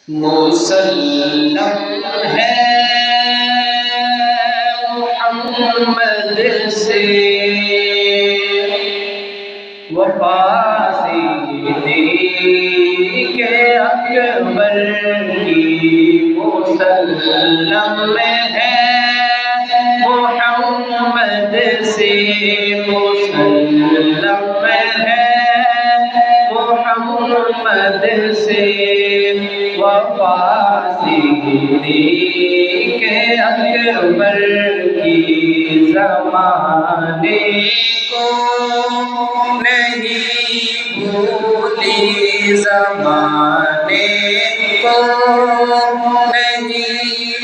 مسلم ہے محمد سے وفا صدیق اکبر کی، مسلم ہے محمد سے، مسلم ہے محمد سے، وفا صدیق اکبر کی، زمانے کو نہیں بھولی، زمانے کو نہیں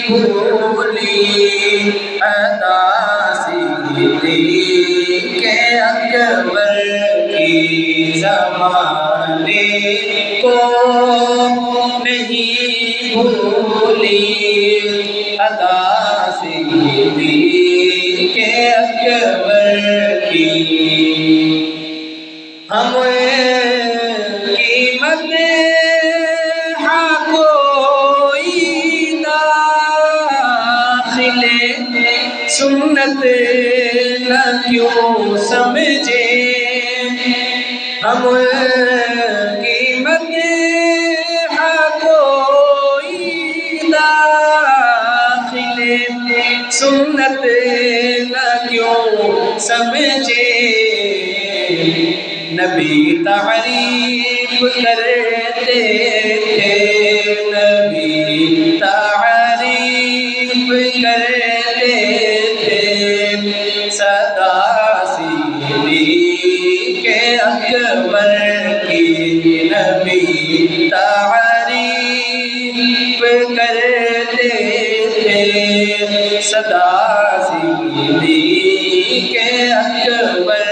بھولی، ادا صدیق اکبر کی، زمانے کو نہیں بھولی، ادا صدیق اکبر کی، ہم قیمت کوئی داخل سنت نہ کیوں سمجھے، ہم قیمت کوئی داخل سنت نہ کیوں سمجھے، نبی تعریف کرتے تھے، نبی تعریف کرتے تھے، صدا صدیق اکبر کی، نبی تعریف کرتے تھے، صدا صدیق اکبر